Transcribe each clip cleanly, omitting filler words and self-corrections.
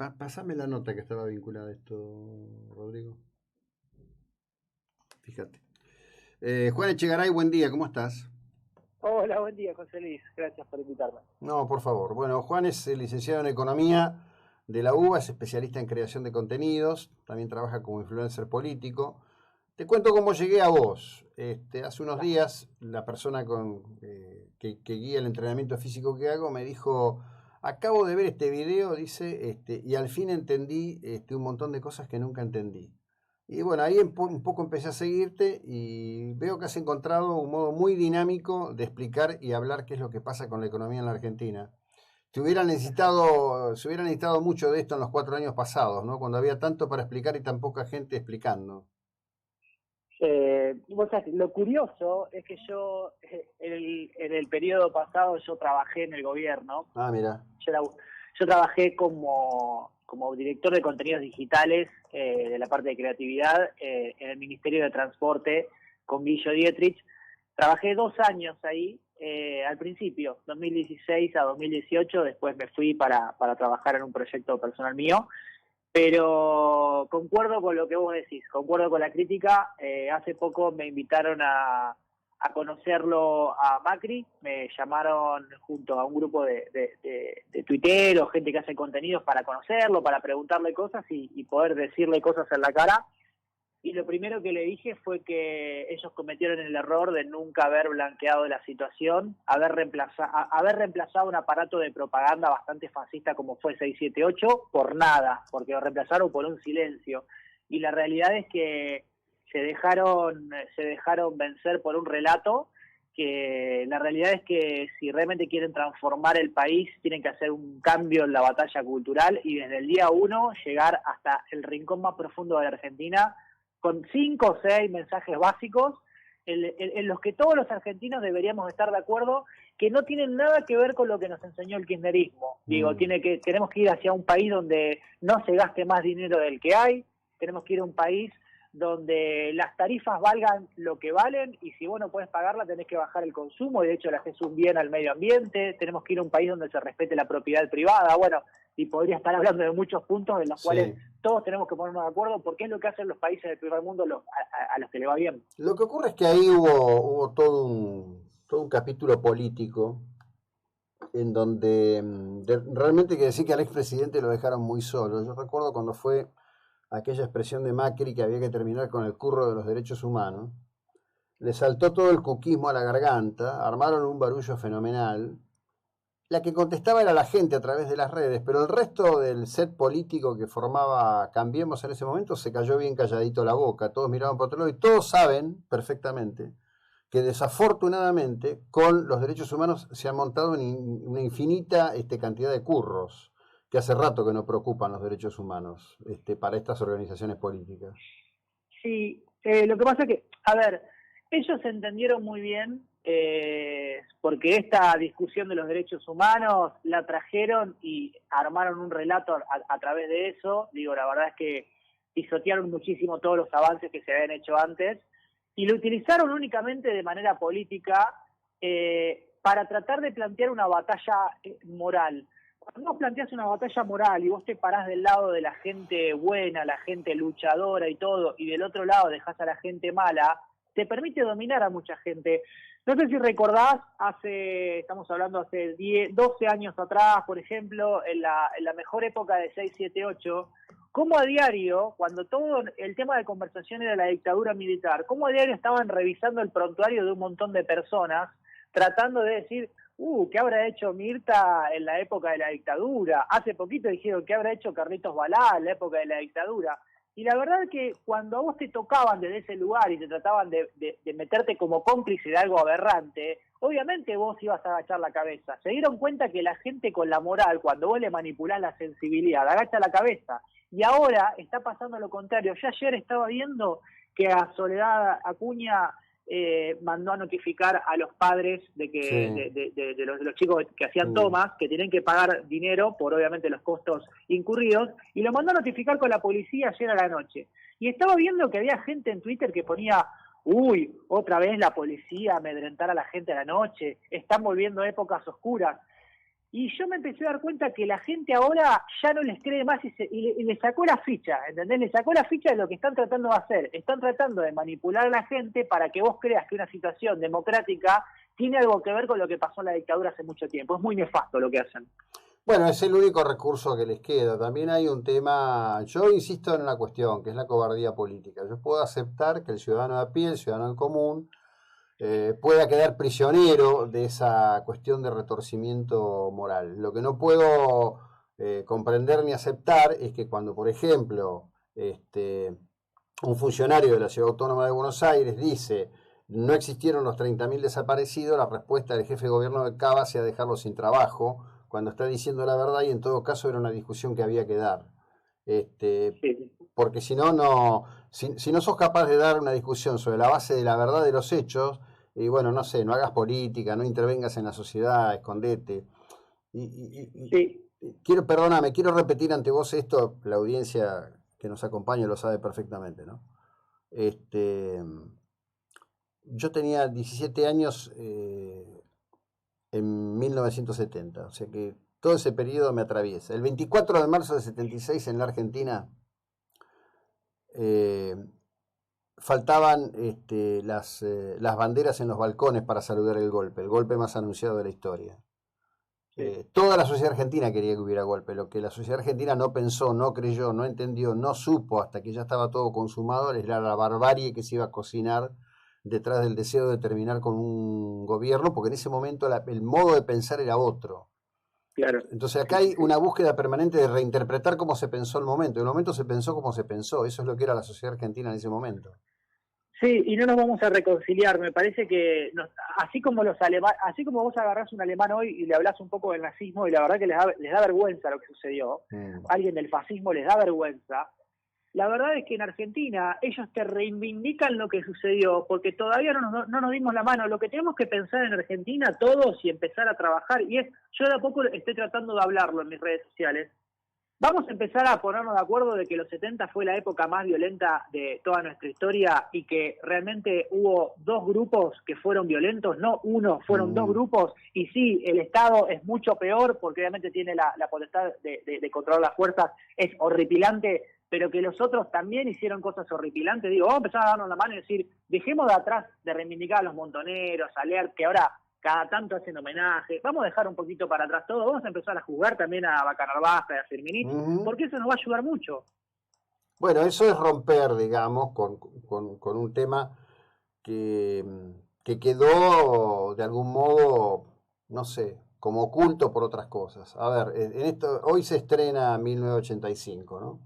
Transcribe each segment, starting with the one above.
Pasame la nota que estaba vinculada a esto, Rodrigo. Fíjate. Juan Echegaray, buen día, ¿cómo estás? Hola, buen día, José Luis. Gracias por invitarme. No, por favor. Bueno, Juan es licenciado en Economía de la UBA, es especialista en creación de contenidos, también trabaja como influencer político. Te cuento cómo llegué a vos. Hace unos días la persona que guía el entrenamiento físico que hago me dijo, acabo de ver este video, dice, y al fin entendí un montón de cosas que nunca entendí. Y bueno, ahí un poco empecé a seguirte y veo que has encontrado un modo muy dinámico de explicar y hablar qué es lo que pasa con la economía en la Argentina. Se hubiera necesitado mucho de esto en los 4 años pasados, ¿no? Cuando había tanto para explicar y tan poca gente explicando. Vos sabés, lo curioso es que yo, en el periodo pasado, yo trabajé en el gobierno. Ah, mira. Yo trabajé como director de contenidos digitales de la parte de creatividad en el Ministerio de Transporte con Guillo Dietrich. Trabajé 2 años ahí, al principio, 2016 a 2018, después me fui para trabajar en un proyecto personal mío. Pero concuerdo con lo que vos decís, concuerdo con la crítica. Hace poco me invitaron a conocerlo a Macri, me llamaron junto a un grupo de tuiteros, gente que hace contenidos para conocerlo, para preguntarle cosas y poder decirle cosas en la cara. Y lo primero que le dije fue que ellos cometieron el error de nunca haber blanqueado la situación, haber reemplazado un aparato de propaganda bastante fascista como fue 678 por nada, porque lo reemplazaron por un silencio. Y la realidad es que se dejaron vencer por un relato que la realidad es que si realmente quieren transformar el país tienen que hacer un cambio en la batalla cultural y desde el día 1 llegar hasta el rincón más profundo de la Argentina con 5 o 6 mensajes básicos en los que todos los argentinos deberíamos estar de acuerdo, que no tienen nada que ver con lo que nos enseñó el kirchnerismo. Digo, tenemos que ir hacia un país donde no se gaste más dinero del que hay, tenemos que ir a un país donde las tarifas valgan lo que valen y si vos no podés pagarla tenés que bajar el consumo y de hecho le haces un bien al medio ambiente, tenemos que ir a un país donde se respete la propiedad privada, bueno, y podría estar hablando de muchos puntos en los cuales todos tenemos que ponernos de acuerdo porque es lo que hacen los países del primer mundo a los que le va bien. Lo que ocurre es que ahí hubo todo un capítulo político en donde realmente hay que decir que al expresidente lo dejaron muy solo. Yo recuerdo cuando fue aquella expresión de Macri que había que terminar con el curro de los derechos humanos, le saltó todo el cuquismo a la garganta, armaron un barullo fenomenal. La que contestaba era la gente a través de las redes, pero el resto del set político que formaba Cambiemos en ese momento se cayó bien calladito la boca, todos miraban por otro lado y todos saben perfectamente que desafortunadamente con los derechos humanos se han montado una infinita cantidad de curros que hace rato que no preocupan los derechos humanos para estas organizaciones políticas. Sí, lo que pasa es que, a ver, ellos entendieron muy bien, porque esta discusión de los derechos humanos la trajeron y armaron un relato a través de eso. Digo, la verdad es que pisotearon muchísimo todos los avances que se habían hecho antes y lo utilizaron únicamente de manera política para tratar de plantear una batalla moral. Cuando vos planteás una batalla moral y vos te parás del lado de la gente buena, la gente luchadora y todo, y del otro lado dejás a la gente mala, te permite dominar a mucha gente. No sé si recordás, estamos hablando hace 12 años atrás, por ejemplo, en la mejor época de 678, cómo a diario, cuando todo el tema de conversación era la dictadura militar, cómo a diario estaban revisando el prontuario de un montón de personas, tratando de decir, ¿qué habrá hecho Mirta en la época de la dictadura? Hace poquito dijeron, ¿qué habrá hecho Carlitos Balá en la época de la dictadura? Y la verdad es que cuando a vos te tocaban desde ese lugar y te trataban de meterte como cómplice de algo aberrante, obviamente vos ibas a agachar la cabeza. Se dieron cuenta que la gente con la moral, cuando vos le manipulás la sensibilidad, agacha la cabeza. Y ahora está pasando lo contrario. Yo ayer estaba viendo que a Soledad Acuña mandó a notificar a los padres de que de los chicos que hacían tomas, que tienen que pagar dinero por obviamente los costos incurridos, y lo mandó a notificar con la policía ayer a la noche. Y estaba viendo que había gente en Twitter que ponía, otra vez la policía amedrentar a la gente a la noche, están volviendo épocas oscuras. Y yo me empecé a dar cuenta que la gente ahora ya no les cree más y le sacó la ficha, ¿entendés? Le sacó la ficha de lo que están tratando de hacer. Están tratando de manipular a la gente para que vos creas que una situación democrática tiene algo que ver con lo que pasó en la dictadura hace mucho tiempo. Es muy nefasto lo que hacen. Bueno, es el único recurso que les queda. También hay un tema, yo insisto en una cuestión, que es la cobardía política. Yo puedo aceptar que el ciudadano de a pie, el ciudadano en común, pueda quedar prisionero de esa cuestión de retorcimiento moral. Lo que no puedo comprender ni aceptar es que cuando, por ejemplo, un funcionario de la Ciudad Autónoma de Buenos Aires dice no existieron los 30.000 desaparecidos, la respuesta del jefe de gobierno de Cava sea dejarlos sin trabajo, cuando está diciendo la verdad y en todo caso era una discusión que había que dar. Porque si no, si no sos capaz de dar una discusión sobre la base de la verdad de los hechos, y bueno, no sé, no hagas política, no intervengas en la sociedad, escondete. Perdóname, quiero repetir ante vos esto, la audiencia que nos acompaña lo sabe perfectamente, ¿no? Yo tenía 17 años en 1970, o sea que todo ese periodo me atraviesa. El 24 de marzo de 76 en la Argentina faltaban las banderas en los balcones para saludar el golpe más anunciado de la historia. Toda la sociedad argentina quería que hubiera golpe, lo que la sociedad argentina no pensó, no creyó, no entendió, no supo hasta que ya estaba todo consumado, era la barbarie que se iba a cocinar detrás del deseo de terminar con un gobierno, porque en ese momento el modo de pensar era otro. Claro. Entonces acá hay una búsqueda permanente de reinterpretar cómo se pensó el momento. El momento se pensó como se pensó, eso es lo que era la sociedad argentina en ese momento. Sí, y no nos vamos a reconciliar. Me parece que así como así como vos agarrás un alemán hoy y le hablas un poco del nazismo y la verdad que les da vergüenza lo que sucedió, alguien del fascismo les da vergüenza. La verdad es que en Argentina ellos te reivindican lo que sucedió porque todavía no nos dimos la mano. Lo que tenemos que pensar en Argentina todos y empezar a trabajar, y yo de a poco estoy tratando de hablarlo en mis redes sociales, vamos a empezar a ponernos de acuerdo de que los 70 fue la época más violenta de toda nuestra historia y que realmente hubo dos grupos que fueron violentos, no uno, fueron dos grupos, y sí, el Estado es mucho peor porque obviamente tiene la potestad de controlar las fuerzas, es horripilante, pero que los otros también hicieron cosas horripilantes. Digo, vamos a empezar a darnos la mano y decir, dejemos de atrás de reivindicar a los montoneros, a leer que ahora cada tanto hacen homenaje, vamos a dejar un poquito para atrás todo, vamos a empezar a jugar también a Bacanarvaja, a Firminich, porque eso nos va a ayudar mucho. Bueno, eso es romper, digamos, con un tema que quedó de algún modo, no sé, como oculto por otras cosas. A ver, hoy se estrena 1985, ¿no?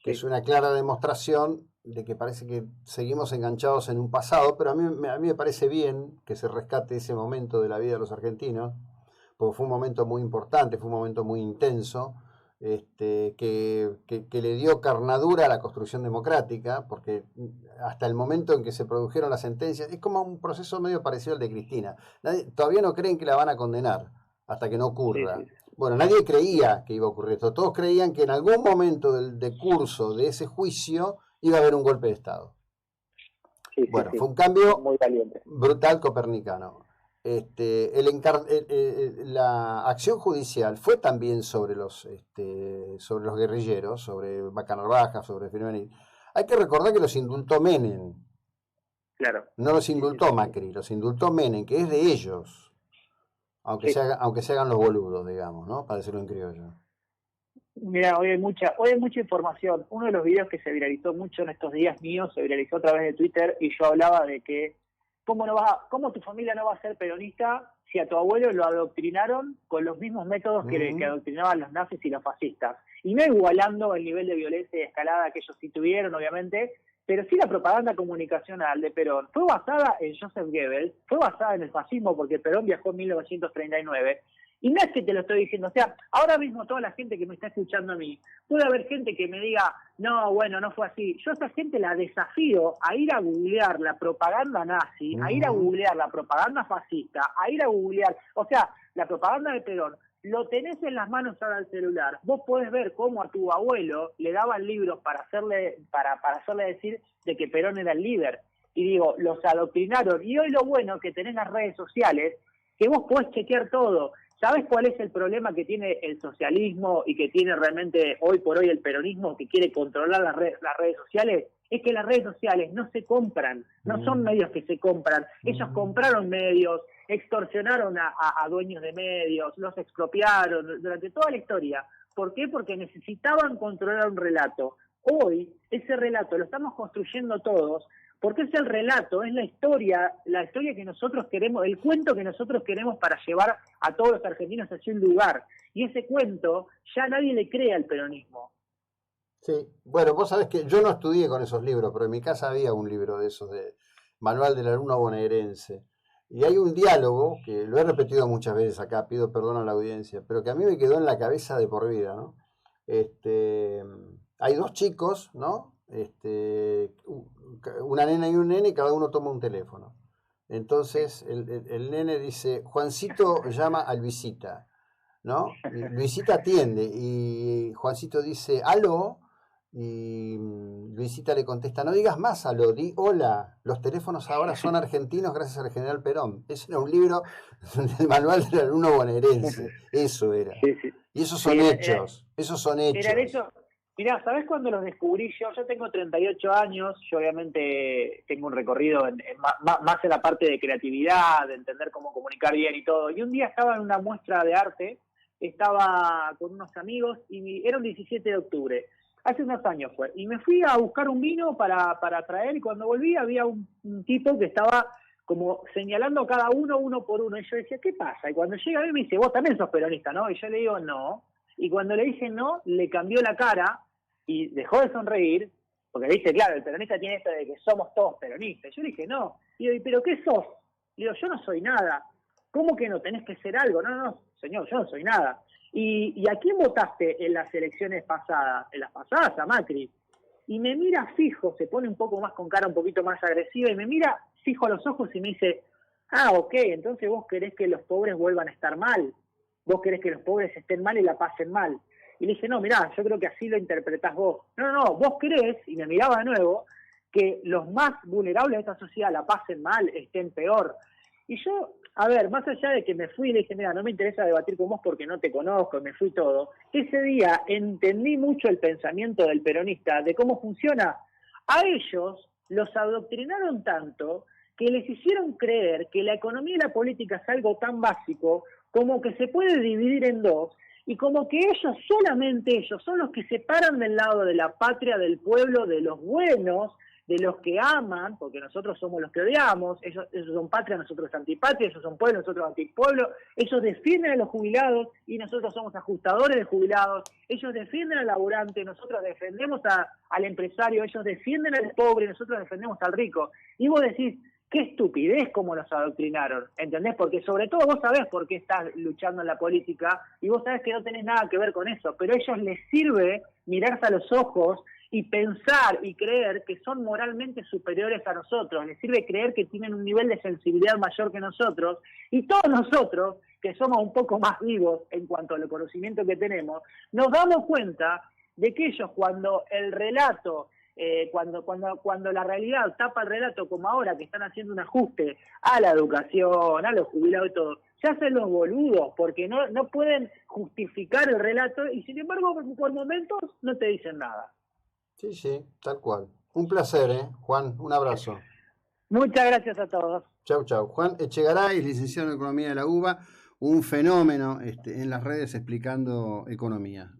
Que es una clara demostración de que parece que seguimos enganchados en un pasado, pero a mí me parece bien que se rescate ese momento de la vida de los argentinos, porque fue un momento muy importante, fue un momento muy intenso, que le dio carnadura a la construcción democrática, porque hasta el momento en que se produjeron las sentencias, es como un proceso medio parecido al de Cristina. Todavía no creen que la van a condenar hasta que no ocurra. Sí. Bueno, nadie creía que iba a ocurrir esto. Todos creían que en algún momento del decurso de ese juicio iba a haber un golpe de Estado. Sí, bueno, fue un cambio muy brutal copernicano. La acción judicial fue también sobre los guerrilleros, sobre Bacanarvaja, sobre Firmenich. Hay que recordar que los indultó Menem. Claro. No los indultó Macri, los indultó Menem, que es de ellos. Aunque se hagan los boludos, digamos, ¿no? Para decirlo en criollo. Mira, hoy hay mucha información. Uno de los videos que se viralizó mucho en estos días míos, se viralizó a través de Twitter, y yo hablaba de que ¿cómo tu familia no va a ser peronista si a tu abuelo lo adoctrinaron con los mismos métodos que adoctrinaban los nazis y los fascistas? Y no igualando el nivel de violencia y escalada que ellos sí tuvieron, obviamente, pero sí la propaganda comunicacional de Perón fue basada en Joseph Goebbels, fue basada en el fascismo porque Perón viajó en 1939, y no es que te lo estoy diciendo, o sea, ahora mismo toda la gente que me está escuchando a mí, puede haber gente que me diga, no, bueno, no fue así. Yo a esa gente la desafío a ir a googlear la propaganda nazi, a ir a googlear la propaganda fascista, a ir a googlear, o sea, la propaganda de Perón. Lo tenés en las manos ahora del celular. Vos podés ver cómo a tu abuelo le daban libros para hacerle decir de que Perón era el líder. Y digo, los adoctrinaron. Y hoy lo bueno que tenés las redes sociales, que vos podés chequear todo. ¿Sabes cuál es el problema que tiene el socialismo y que tiene realmente hoy por hoy el peronismo, que quiere controlar las redes sociales? Es que las redes sociales no se compran, no son medios que se compran. Ellos compraron medios, extorsionaron a dueños de medios, los expropiaron durante toda la historia. ¿Por qué? Porque necesitaban controlar un relato. Hoy ese relato lo estamos construyendo todos, porque es el relato, es la historia que nosotros queremos, el cuento que nosotros queremos para llevar a todos los argentinos hacia un lugar. Y ese cuento ya nadie le cree al peronismo. Sí, bueno, vos sabés que yo no estudié con esos libros, pero en mi casa había un libro de esos, de Manual del Alumno Bonaerense. Y hay un diálogo, que lo he repetido muchas veces acá, pido perdón a la audiencia, pero que a mí me quedó en la cabeza de por vida, ¿no? Hay dos chicos, ¿no? Una nena y un nene, y cada uno toma un teléfono. Entonces el nene dice, Juancito llama a Luisita, ¿no? Y Luisita atiende y Juancito dice, aló, y Luisita le contesta, no digas más aló, di hola, los teléfonos ahora son argentinos gracias al general Perón. Ese era un libro del Manual del Alumno Bonaerense, eso era. Sí, sí. Y esos son hechos, esos son hechos. Era eso. Mirá, ¿sabés cuándo los descubrí yo? Yo tengo 38 años, yo obviamente tengo un recorrido más en la parte de creatividad, de entender cómo comunicar bien y todo. Y un día estaba en una muestra de arte, estaba con unos amigos y era un 17 de octubre, hace unos años fue. Y me fui a buscar un vino para traer y cuando volví había un tipo que estaba como señalando a cada uno por uno. Y yo decía, ¿qué pasa? Y cuando llega a mí me dice, vos también sos peronista, ¿no? Y yo le digo, no. Y cuando le dije no, le cambió la cara y dejó de sonreír, porque le dice, claro, el peronista tiene esto de que somos todos peronistas. Yo le dije, no. Y digo, ¿pero qué sos? Le digo, yo no soy nada. ¿Cómo que no? Tenés que ser algo. No, señor, yo no soy nada. ¿Y a quién votaste en las elecciones pasadas? En las pasadas a Macri. Y me mira fijo, se pone un poco más con cara un poquito más agresiva y me mira fijo a los ojos y me dice, ok, entonces vos querés que los pobres vuelvan a estar mal. Vos querés que los pobres estén mal y la pasen mal. Y le dije, no, mirá, yo creo que así lo interpretás vos. No, vos querés, y me miraba de nuevo, que los más vulnerables de esta sociedad la pasen mal, estén peor. Y yo, a ver, más allá de que me fui y le dije, mira, no me interesa debatir con vos porque no te conozco, me fui todo. Ese día entendí mucho el pensamiento del peronista, de cómo funciona. A ellos los adoctrinaron tanto que les hicieron creer que la economía y la política es algo tan básico como que se puede dividir en dos, y como que ellos, solamente ellos, son los que se paran del lado de la patria, del pueblo, de los buenos, de los que aman, porque nosotros somos los que odiamos, ellos son patria, nosotros antipatria, ellos son pueblo, nosotros antipueblo, ellos defienden a los jubilados y nosotros somos ajustadores de jubilados, ellos defienden al laburante, nosotros defendemos al empresario, ellos defienden al pobre, nosotros defendemos al rico. Y vos decís, qué estupidez cómo los adoctrinaron, ¿entendés? Porque sobre todo vos sabés por qué estás luchando en la política y vos sabés que no tenés nada que ver con eso, pero a ellos les sirve mirarse a los ojos y pensar y creer que son moralmente superiores a nosotros, les sirve creer que tienen un nivel de sensibilidad mayor que nosotros, y todos nosotros, que somos un poco más vivos en cuanto al conocimiento que tenemos, nos damos cuenta de que ellos cuando el relato... cuando la realidad tapa el relato, como ahora que están haciendo un ajuste a la educación, a los jubilados y todo, se hacen los boludos porque no pueden justificar el relato y sin embargo por momentos no te dicen nada. Sí, tal cual. Un placer, Juan, un abrazo. Muchas gracias a todos. Chau. Juan Echegaray, licenciado en Economía de la UBA, un fenómeno en las redes explicando economía.